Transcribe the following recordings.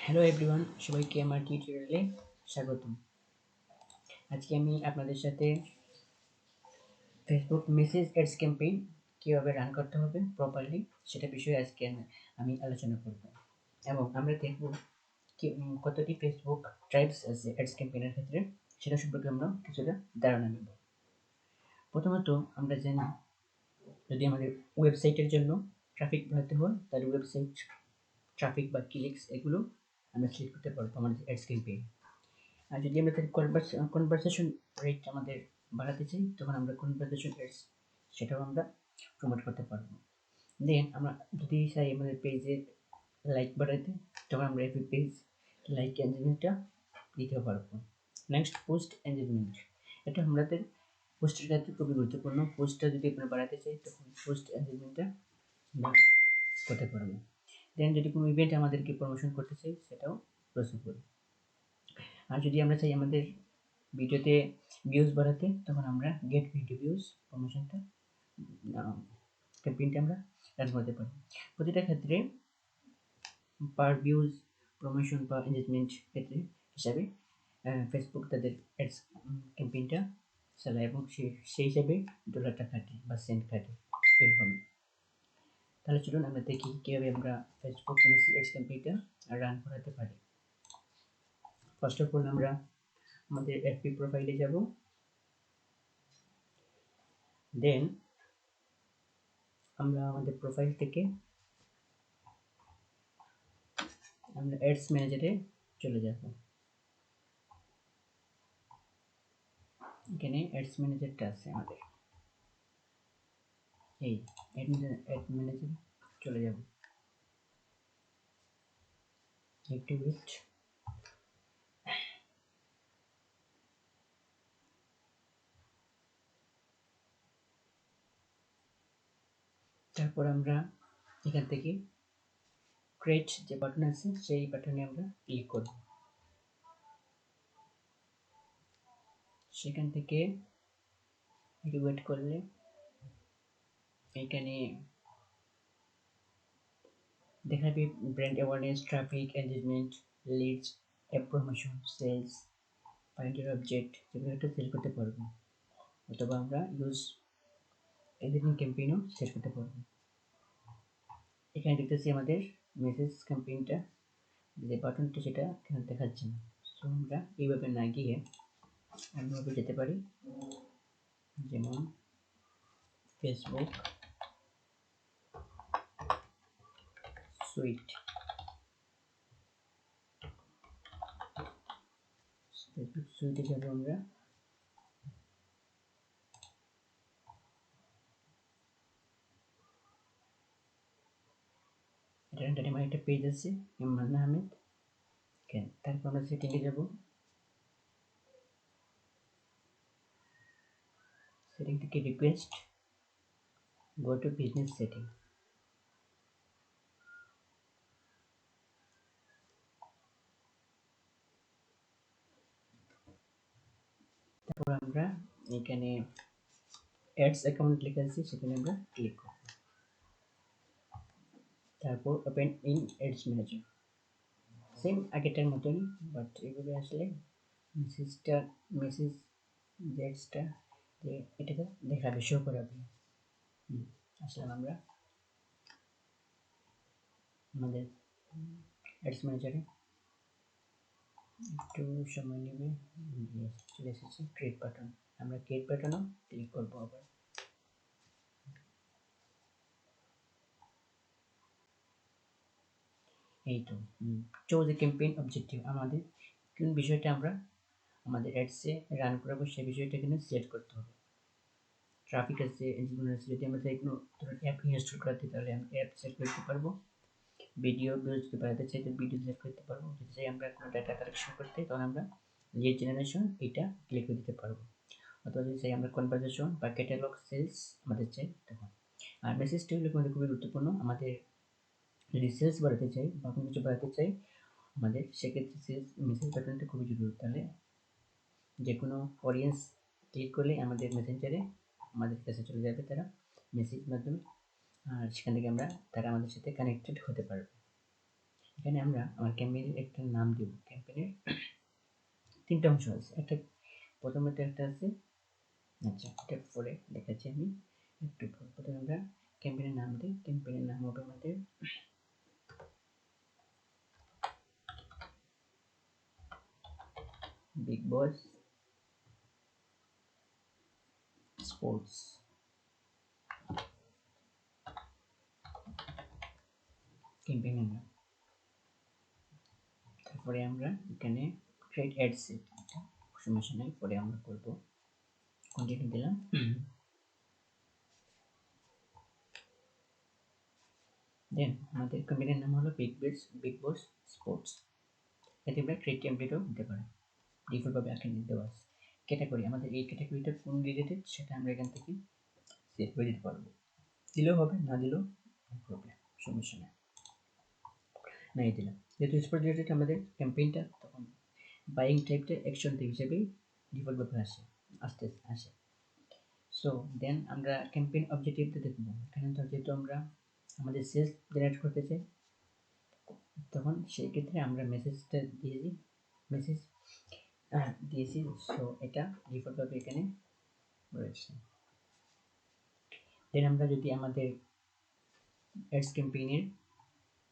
Hello everyone, সবাইকে আমার টিউটোরিয়ালে স্বাগতম। আজকে আমি আপনাদের সাথে ফেসবুক মেসেজ অ্যাডস ক্যাম্পেইন কীভাবে রান করতে হবে প্রপারলি সেটা বিষয়ে আজকে আমি আলোচনা করব এবং আমরা দেখব কতটি ফেসবুক ট্রাইবস আছে অ্যাডস ক্যাম্পেইনের ক্ষেত্রে সেটা সম্পর্কে আমরা কিছুটা ধারণা নেব। প্রথমত আমরা জানি যদি আমাদের ওয়েবসাইটের জন্য ট্রাফিক বাড়াতে হয় তাহলে ওয়েবসাইট ট্রাফিক বা ক্লিকস এগুলো আমরা সিলেক্ট করতে পারবো আমাদের অ্যাডস ক্যাম্পেইন। আর যদি আমরা তার কনভারসেশন রেট আমাদের বাড়াতে চাই তখন আমরা কনভারসেশন রেটস সেটাও আমরা প্রমোট করতে পারবো। দেন আমরা যদি চাই আমাদের পেজে লাইক বাড়াতে তখন আমরা এফবি পেজ লাইক এনগেজমেন্টটা দিতে পারবো। নেক্সট পোস্ট এনগেজমেন্ট, এটা আমাদের পোস্টের ক্ষেত্রে খুবই গুরুত্বপূর্ণ। পোস্টটা যদি আমরা বাড়াতে চাই তখন পোস্ট এনগেজমেন্টটা আমরা করতে পারবো। দেন যদি কোনো ইভেন্ট আমাদেরকে প্রমোশন করতে চাই সেটাও পসিবল। আর যদি আমরা চাই আমাদের ভিডিওতে ভিউজ বাড়াতে তখন আমরা গেট ভিডিও ভিউজ প্রমোশনটা ক্যাম্পেইনটা আমরা রান করতে পারি। প্রতিটা ক্ষেত্রে পার ভিউজ প্রমোশন বা এনগেজমেন্ট ক্ষেত্রে হিসাবে ফেসবুক তাদের অ্যাডস ক্যাম্পেইনটা চালায় এবং সেই হিসাবে ডলারটা কাটে বা সেন্ট কাটে এরকমই। তাহলে চলুন আমরা দেখি কীভাবে আমরা ফেসবুক মেসেজ অ্যাডস ক্যাম্পেইনটা রান করাতে পারি। ফার্স্ট অফ অল আমরা আমাদের এফবি প্রোফাইলে যাব। দেন আমরা আমাদের প্রোফাইল থেকে আমরা অ্যাডস ম্যানেজারে চলে যাব। এখানে অ্যাডস ম্যানেজারটা আছে আমাদের, এই অ্যাড ম্যানেজারে চলে যাব। একটু ওয়েট। তারপর আমরা এখান থেকে ক্রিয়েট যে বাটন আছে সেই বাটনে আমরা ক্লিক করব। সেখান থেকে একটু ওয়েট করলে এখানে দেখাবে brand awareness, traffic, engagement, leads, app promotion, sales, finder object, যেগুলো একটা সেল করতে পারবো, অথবা আমরা ইউজ এডিটিং ক্যাম্পেইনও সেট করতে পারবো। এখানে দেখতেছি আমাদের মেসেজ ক্যাম্পেইনটা যে বাটনটা সেটা এখানে দেখাচ্ছে না। সো আমরা এইভাবে না গিয়ে অন্যভাবে যেতে পারি, যেমন ফেসবুক সুইট। ফেসবুক সুইটে যাবো আমরা। এটা আমার একটা পেজ আছে ইমরান আহমেদ। তারপর আমরা সেটিংয়ে যাব। সেটিং থেকে request, go to business setting. তারপর আমরা এখানে অ্যাডস অ্যাকাউন্ট লেখা আছে সেখানে আমরা ক্লিক করব। তারপর open in ads manager, same আগেরটার মতনই, বাট এভাবে আসলে মেসেজ অ্যাডসটা যে এটাকে দেখাবে, শো করাবে। আসলাম আমরা আমাদের অ্যাডস ম্যানেজারে, একটু সময় নেবে। চলে এসেছে ক্রিয়েট বাটন, আমরা ক্রিয়েট বাটনও ক্লিক করবো আবার। এই তো চুজ এ ক্যাম্পেইন অবজেক্টিভ, আমাদের কোন বিষয়টা আমরা আমাদের অ্যাডসে রান করাবো সেই বিষয়টা এখানে সিলেক্ট করতে হবে। ট্রাফিক আছে, এনজিওন আছে, যদি আমরা চাই কোনো অ্যাপ ইনস্টল করাতে তাহলে আমরা অ্যাপ সিলেক্ট করতে পারবো। ভিডিও যদি বানাতে চাই তো ভিডিও সিলেক্ট করতে পারবো। যদি চাই আমরা কোনো ডাটা কালেকশন করতে তখন আমরা লিড জেনারেশন এটা ক্লিক করে দিতে পারবো। অথবা যদি চাই আমরা কনভারসেশন বা ক্যাটালগ সেলস আমাদের চাই তখন। আর মেসেজটি হলো আমাদের খুবই গুরুত্বপূর্ণ। আমাদের যদি সেলস বাড়াতে চাই বা কোনো কিছু বাড়াতে চাই আমাদের সেক্ষেত্রে সেলস মেসেজ বাটনটা খুবই জরুরি। তাহলে যে কোনো অডিয়েন্স ক্লিক করলে আমাদের মেসেঞ্জারে আমাদের কাছে চলে যাবে তারা মেসেজ মাধ্যমে, আর সেখান থেকে আমরা তারা আমাদের সাথে কানেক্টেড হতে পারবে। এখানে আমরা আমার ক্যাম্পেইনের একটা নাম দেব। ক্যাম্পেইনের তিনটা অংশ আছে। একটা প্রথমত একটা আছে, আচ্ছা এটা পরে দেখাচ্ছি আমি একটু পর। প্রথমে আমরা ক্যাম্পেইনের নাম দিই। ক্যাম্পেইনের নাম হবে আমাদের বিগ বস স্পোর্টস। ক্যাম্পেইনের নাম। তারপরে আমরা এখানে ক্রিয়েট অ্যাড সেট, সমস্যা নাই, পরে আমরা করব। কন্টিনিউ দিলাম। দেন আমাদের ক্যাম্পেইনের নাম হলো বিগ বস স্পোর্টস। এতে আমরা ক্রিয়েট টেমপ্লেটও দিতে পারি, ডিফল্টভাবে এখানে দেওয়া আছে। ক্যাটাগরি, আমাদের এই ক্যাটাগরিটা কোন রিলেটেড সেটা আমরা এখান থেকে সেট করে দিতে পারবো। দিলেও হবে, না দিলেও প্রবলেম, সমস্যা নেই। নাই দিলাম, যেহেতু স্পোর্টস রিলেটেড আমাদের ক্যাম্পেইনটা, তখন বাইং টাইপটা অ্যাকশন হিসেবেই ডিফল্টভাবে আসে। সো দেন আমরা ক্যাম্পেইন অবজেক্টিভটা দেখব। এখানে তো যেহেতু আমরা আমাদের সেলস জেনারেট করতে চাই, তখন সেই ক্ষেত্রে আমরা মেসেজটা দিয়েছি। সো এটা ডিফল্টভাবে এখানে রয়েছে। দেন আমরা যদি আমাদের অ্যাডস ক্যাম্পেইনের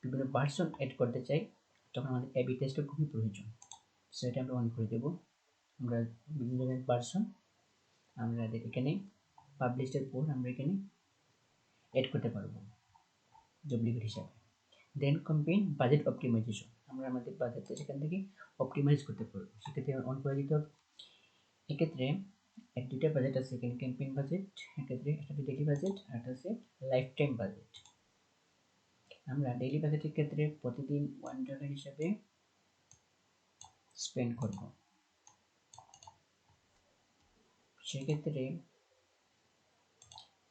বিভিন্ন ভার্সন অ্যাড করতে চাই, তখন আমাদের এবি টেস্টের খুবই প্রয়োজন। সো এটা আমরা অন করে দেবো। আমরা বিভিন্ন ধরনের ভার্সন আমরা এখানে পাবলিশের পর আমরা এখানে অ্যাড করতে পারবো ডুপ্লিকেট হিসাবে। দেন ক্যাম্পেইন বাজেট অপটিমাইজেশন, আমরা আমাদের বাজেটটা সেখান থেকে অপটিমাইজ করতে পারবো, সেক্ষেত্রে অন করে দিতে হবে। এক্ষেত্রে এক দুইটা বাজেট আছে এখানে, ক্যাম্পেইন বাজেট, এক্ষেত্রে একটা ডেইলি বাজেট আর একটা আছে লাইফ টাইম বাজেট। আমরা ডেইলি বাজেটের ক্ষেত্রে প্রতিদিন $1 হিসাবে স্পেন্ড করব। সেক্ষেত্রে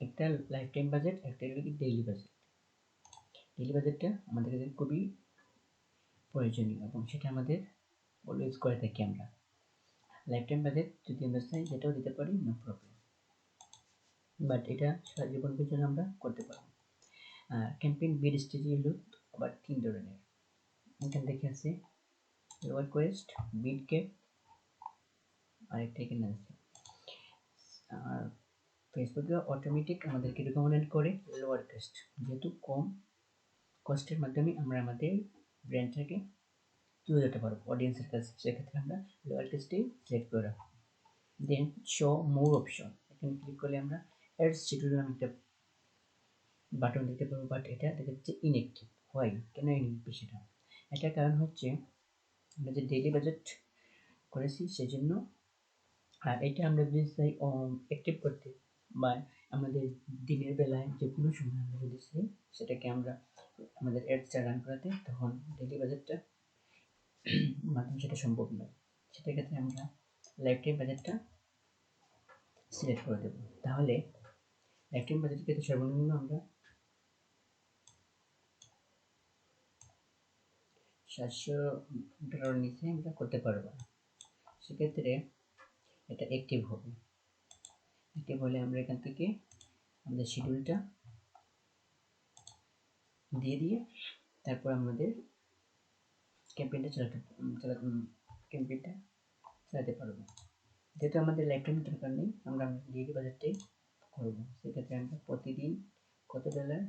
একটা লাইফ টাইম বাজেট, একটা ডেইলি বাজেট। ডেইলি বাজেটটা আমাদের কাছে খুবই প্রয়োজনীয় এবং সেটা আমাদের অলওয়েজ করে থাকি আমরা। লাইফ টাইম বাজেট যদি আমরা চাই সেটাও দিতে পারি, নো প্রবলেম, বাট এটা সারা জীবনের জন্য আমরা করতে পারবো। ক্যাম্পেইন বিড স্টেজ হলো আবার 3 ধরনের। এখানে দেখে আছে লোয়ার কোয়েস্ট, মিড ক্যাপ, আরেকটা এখানে আছে। আর ফেসবুকে অটোমেটিক আমাদেরকে রিকমেন্ড করে লোয়ার কোয়েস্ট, যেহেতু কম কস্টের মাধ্যমে আমরা আমাদের ব্র্যান্ডটাকে তুলে যেতে পারবো অডিয়েন্সের কাছে, সেক্ষেত্রে আমরা লোয়ার কোয়েস্টেই সিলেক্ট করে রাখবো। দেন শো মোর অপশন, এখানে ক্লিক করলে আমরা অ্যাডস শিডিউল নামে একটা বাটন দেখতে পাবো, বাট এটা দেখাচ্ছে ইনঅ্যাক্টিভ। হোয়াই, কেন ইনঅ্যাক্টিভ সেটা? এটার কারণ হচ্ছে আমরা যে ডেইলি বাজেট করেছি সেজন্য। আর এটা আমরা যদি চাই অ্যাক্টিভ করতে, বা আমাদের দিনের বেলায় যে কোনো সময় আমরা যদি চাই সেটাকে আমরা আমাদের অ্যাডসটা রান করাতে, তখন ডেইলি বাজেটটা মাধ্যমে সেটা সম্ভব নয়। সেটার ক্ষেত্রে আমরা লাইফ টাইম বাজেটটা সিলেক্ট করে দেবো। তাহলে লাইফ টাইম বাজেটের ক্ষেত্রে সর্বনিম্ন আমরা $700 নিচে আমরা করতে পারবো না। সেক্ষেত্রে এটা অ্যাক্টিভ হবে। অ্যাক্টিভ হলে আমরা এখান থেকে আমাদের শিডিউলটা দিয়ে তারপর আমাদের ক্যাম্পেইনটা চালাতে পারবো। যেহেতু আমাদের লাইফ টাইম দরকার নেই, আমরা ডেইলি বাজেটটাই করবো। সেক্ষেত্রে আমরা প্রতিদিন কত ডলার,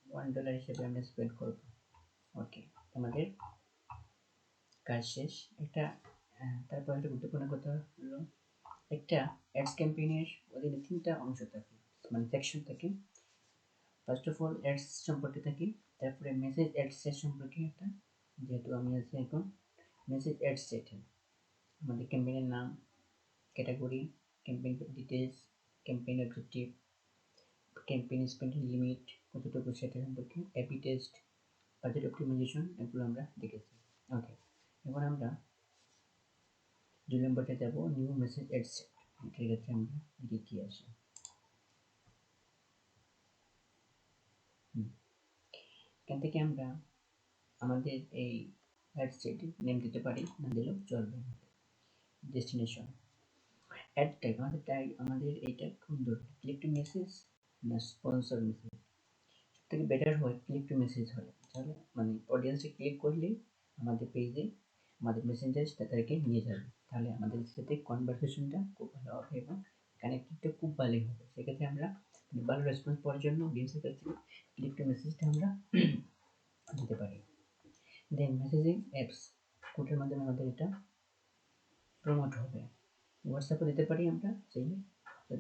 $1 হিসেবে আমরা স্পেন্ড করবো। ওকে, আমাদের কাজ শেষ। তারপর একটা গুরুত্বপূর্ণ কথা হলো, একটা অ্যাডস ক্যাম্পেইনের অধীনে 3টা অংশ থাকে, মানে সেকশন থাকে। ফার্স্ট অফ অল অ্যাডস সম্পর্কে থাকে, তারপরে মেসেজ অ্যাড সেট সম্পর্কে একটা, যেহেতু আমি আছি এখন মেসেজ অ্যাড সেটে, আমাদের ক্যাম্পেইনের নাম, category, campaign details, campaign objective, campaign spending limit কতটুকু সেটা সম্পর্কে, এবি টেস্ট, বাজেট অপটিমাইজেশন, এগুলো আমরা দেখেছি। ওকে, এবার আমরা 2 নম্বরটা যাব, নিউ মেসেজ অ্যাড সেট। এটার ক্ষেত্রে আমরা দেখি আসি। এখান থেকে আমরা আমাদের এই অ্যাড সেট নেম দিতে পারি, না দিলেও চলবে। ডেস্টিনেশন, অ্যাড টাইপ, আমাদের এইটা কোন ধরনের, ক্লিক টু মেসেজ না স্পন্সর মেসেজ? সবথেকে বেটার হয় ক্লিক টু মেসেজ হয়, তাহলে মানে অডিয়েন্সে ক্লিক করলে আমাদের পেজে আমাদের মেসেঞ্জার তাদেরকে নিয়ে যাবে, তাহলে আমাদের সাথে কনভারসেশনটা খুব ভালো হবে এবং কানেক্টিভটা খুব ভালোই হবে। সেক্ষেত্রে আমরা ভালো রেসপন্স পাওয়ার জন্য অডিয়েন্সের কাছ থেকে ক্লিক টু মেসেজটা আমরা দিতে পারি। দেন মেসেজিং অ্যাপস কোডের মাধ্যমে আমাদের এটা প্রমোট হবে। হোয়াটসঅ্যাপে দিতে পারি আমরা চাইলে,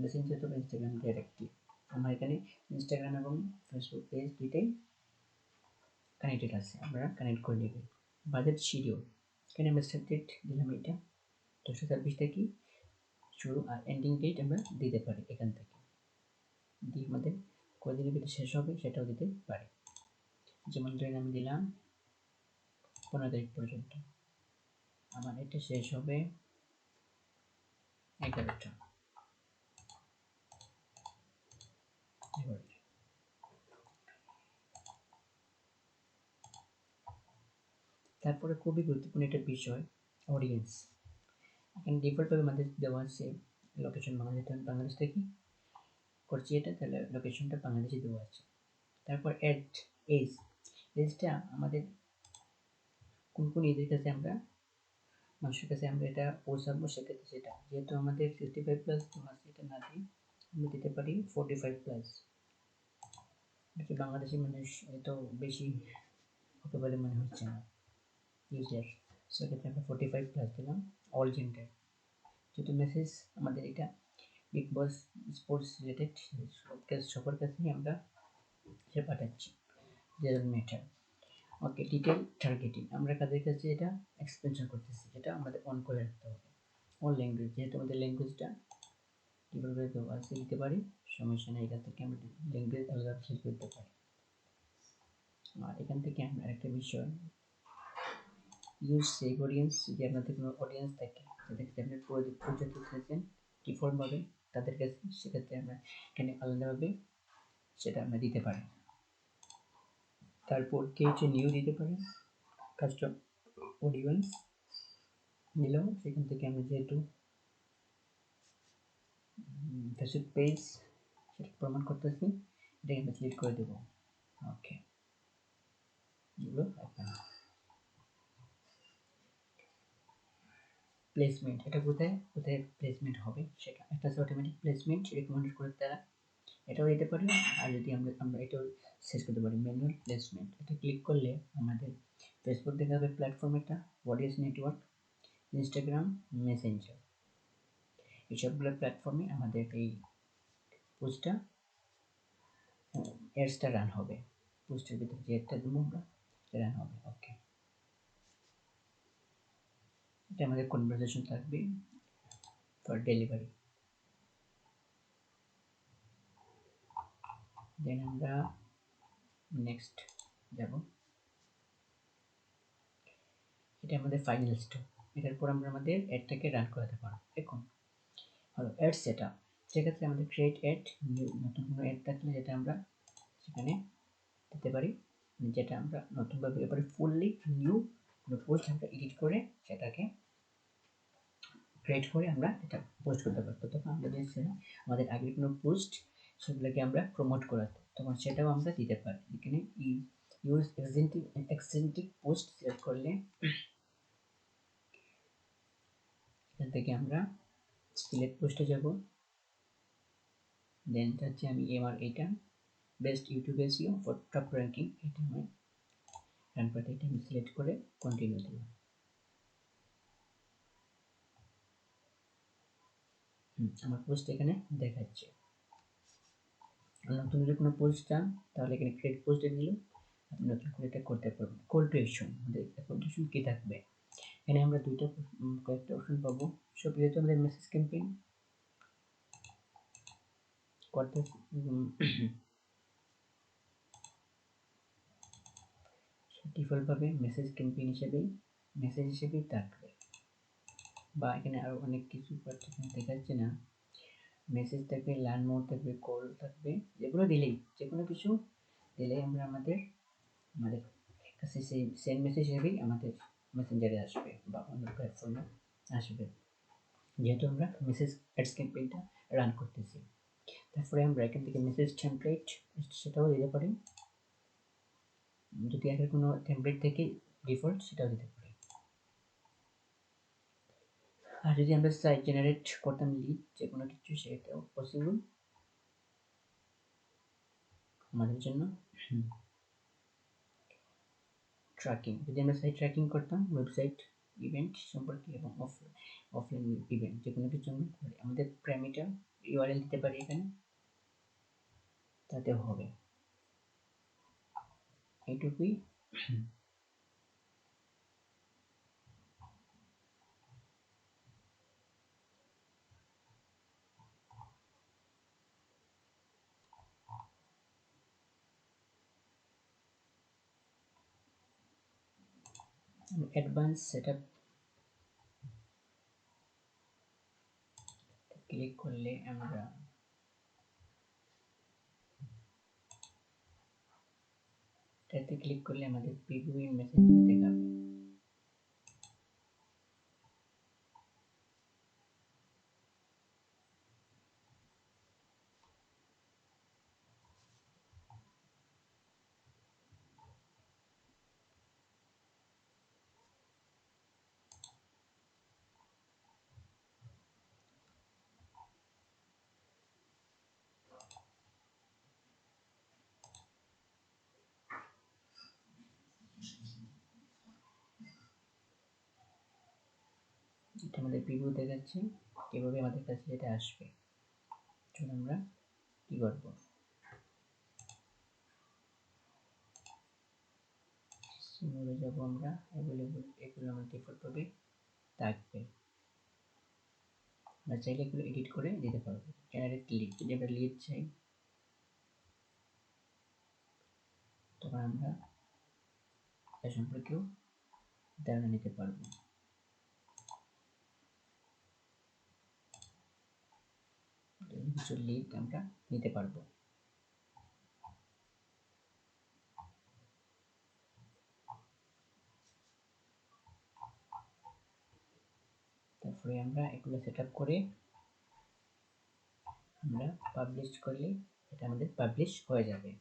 মেসেঞ্জার তো ইনস্টাগ্রাম ডাইরেক্টলি। আমার এখানে ইনস্টাগ্রাম এবং ফেসবুক পেজ দুইটাই কানেক্টেড আছে, আমরা কানেক্ট করে নেব। বাজেট শিডিউল, এখানে আমরা স্টার্ট ডেট দিলাম এটা 10/26 থেকে শুরু, আর এন্ডিং ডেট আমরা দিতে পারি এখান থেকে, দিয়ে আমাদের কদিনের ভিতরে শেষ হবে সেটাও দিতে পারি। যেমন ধরেন আমি দিলাম 15 তারিখ পর্যন্ত, আমার এটা শেষ হবে 11টা। তারপরে খুবই গুরুত্বপূর্ণ একটা বিষয় অডিয়েন্স। এখানে ডিফল্টভাবে আমাদের দেওয়া আছে লোকেশন বাংলাদেশ থেকে করছি এটা, তাহলে লোকেশনটা বাংলাদেশে দেওয়া আছে। তারপর এজ, এজটা আমাদের কোন এজের কাছে আমরা মানুষের কাছে আমরা এটা পৌঁছাবো, সেক্ষেত্রে সেটা যেহেতু আমাদের 55+ আছে, এটা না দিই আমরা দিতে পারি 45+। বাংলাদেশি মানুষ এত বেশি হবে বলে মনে হচ্ছে না ইউজার, সেক্ষেত্রে আমরা 45+ দিলাম। অল জেন্ডার, যেহেতু মেসেজ আমাদের এটা বিগ বস স্পোর্টস রিলেটেড সবার কাছেই আমরা সে পাঠাচ্ছি, doesn't matter. Okay, detail targeting, আমরা কাদের কাছে এটা এক্সপেনশন করতেছি এটা আমাদের অন করে রাখতে হবে। অল ল্যাঙ্গুয়েজ, যেহেতু আমাদের ল্যাঙ্গুয়েজটা কীভাবে দেওয়া আছে দিতে পারি, সমস্যা নেই, এখান থেকে আমরা ল্যাঙ্গুয়েজ আলাদা সিলেক্ট করতে পারি। আর এখান থেকে আমরা একটা বিষয় ইউজ সেভ অডিয়েন্স, যদি আপনাদের কোনো অডিয়েন্স থাকে যাদেরকে আপনি পৌঁছাতে চাইছেন ডিফল্টভাবে তাদের কাছে, সেক্ষেত্রে আমরা এখানে আলাদাভাবে সেটা আমরা দিতে পারি। তারপর কিছু নিউ দিতে পারি, কাস্টম অডিয়েন্স নিলেও সেখান থেকে আমরা যেহেতু ফেসবুক পেজ সেটা প্রমোট করতেছি, এটাকে আমরা সিলেক্ট করে দেবো। ওকে, এগুলো প্লেসমেন্ট, এটা কোথায় কোথায় প্লেসমেন্ট হবে সেটা একটা আছে অটোমেটিক প্লেসমেন্ট রেকমেন্ড করে তারা, এটাও দিতে পারি। আর যদি আমরা এটাও শেষ করতে পারি ম্যানুয়াল প্লেসমেন্ট, এটা ক্লিক করলে আমাদের ফেসবুক দেখাবে প্ল্যাটফর্ম, একটা অডিয়েন্স নেটওয়ার্ক, ইনস্টাগ্রাম, মেসেঞ্জার, এই সবগুলো প্ল্যাটফর্মে আমাদের এই পোস্টটা অ্যাডসটা রান হবে, পোস্টের ভিতরে যে একটা দেবো আমরা রান হবে। ওকে, এটা আমাদের কনভারসেশন থাকবে ফর ডেলিভারি। দেন আমরা নেক্সট যাব, এটা আমাদের ফাইনাল স্টেপ। এটার পর আমরা আমাদের অ্যাডটাকে রান করাতে পারবো। এখন হলো অ্যাড সেট আপ, সেক্ষেত্রে আমাদের ক্রিয়েট অ্যাড, নতুন কোনো অ্যাড থাকলে যেটা আমরা সেখানে দিতে পারি, যেটা আমরা নতুনভাবে এবারে ফুললি নিউ কোনো পোস্ট আমরা এডিট করে সেটাকে ক্রিয়েট করে আমরা এটা পোস্ট করতে পারবো। তখন আমরা যদি আমাদের আগের কোনো পোস্ট সেগুলোকে আমরা প্রমোট করাতে, তখন সেটাও আমরা দিতে পারি। এখানে ইউজ এক্সেন্টিক পোস্ট সিলেক্ট করলে এখান থেকে আমরা সিলেক্ট পোস্টে যাব। দেন হচ্ছে আমি আমার এটা best YouTube SEO for top ranking, এটা আমি রান করতে, এটা আমি সিলেক্ট করে কন্টিনিউ দিলাম। আমার পোস্ট এখানে দেখাচ্ছে। নতুন যদি কোনো পোস্ট চান তাহলে এখানে ক্রিয়েট পোস্টে দিলে আপনি নতুন করে এটা করতে পারবেন। কল টু অ্যাকশন, আমাদের কল টু অ্যাকশন কী থাকবে, এখানে আমরা কয়েকটা অপশন পাবো। সব যেহেতু আমাদের মেসেজ ক্যাম্পেইন করতে ডিফল্টভাবে মেসেজ ক্যাম্পেইন হিসেবেই থাকবে, বা এখানে আরও অনেক কিছু এখানে দেখাচ্ছে না, মেসেজ থাকবে, লার্ন মোড থাকবে, কল থাকবে, যেগুলো দিলেই যে কোনো কিছু দিলেই আমাদের কাছে সেই সেন্ড মেসেজ হিসেবেই আমাদের মেসেঞ্জারে আসবে বা অন্য প্ল্যাটফর্মে আসবে, যেহেতু আমরা মেসেজ অ্যাডস ক্যাম্পেইনটা রান করতেছি। তারপরে আমরা এখান থেকে মেসেজ টেমপ্লেট সেটাও দিতে পারি। যদি আগের কোনো টেমপ্লেট থেকে ডিফল্ট সেটাও দিতে পারি। আর যদি আমরা চাই জেনারেট করতাম লিড যে কোনো কিছু, সেটাও পসিবল আমাদের জন্য। ট্র্যাকিং, যদি আমরা চাই ট্র্যাকিং করতাম ওয়েবসাইট ইভেন্ট সম্পর্কে এবং অফলাইন ইভেন্ট যে কোনো কিছু আমরা করি, আমাদের প্যারামিটার ইউআরএল দিতে পারি এখানে, তাতেও হবে। এইটুকুই। অ্যাডভান্স সেটআপ ক্লিক করলে আমরা এটাতে ক্লিক করলে আমাদের প্রিভিউ ইন মেসেজ দেখাবে। এটা আমাদের প্রিভিউ দেখাচ্ছে, এভাবে আমাদের কাছে যেটা আসবে। চলুন আমরা কি করব, সিমুলে যাব আমরা, অ্যাভেলেবল এগুলো আমার ডিফল্টভাবে থাকবে। আমরা চাইলে এগুলো এডিট করে দিতে পারবো। জেনারেট লিড, যদি আমরা লিড চাই তখন আমরা এ সম্পর্কেও ধারণা নিতে পারবো। কিছু লিড আমরা নিতে পারবো। তারপরে আমরা এগুলো সেট আপ করে আমরা পাবলিশ করলে এটা আমাদের পাবলিশ হয়ে যাবে।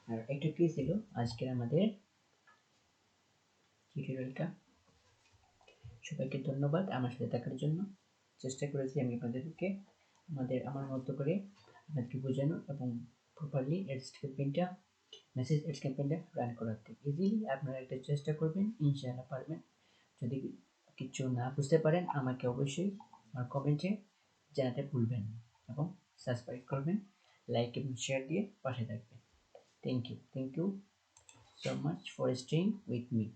আর এটুকুই ছিল আজকের আমাদের টিউটোরিয়ালটা। সবাইকে ধন্যবাদ আমার সাথে থাকার জন্য। চেষ্টা করেছি আমি আপনাদেরকে আমার মতো করে আপনাদেরকে বোঝানো এবং প্রপারলি অ্যাডস ক্যাম্পেইনটা মেসেজ অ্যাডস ক্যাম্পেইনটা রান করাতে। ইজিলি আপনারা একটা চেষ্টা করবেন, ইনশাআল্লাহ পারবেন। যদি কিছু না বুঝতে পারেন আমাকে অবশ্যই আমার কমেন্টে জানাতে ভুলবেন না এবং সাবস্ক্রাইব করবেন, লাইক এবং শেয়ার দিয়ে পাশে থাকবেন। Thank you so much for staying with me.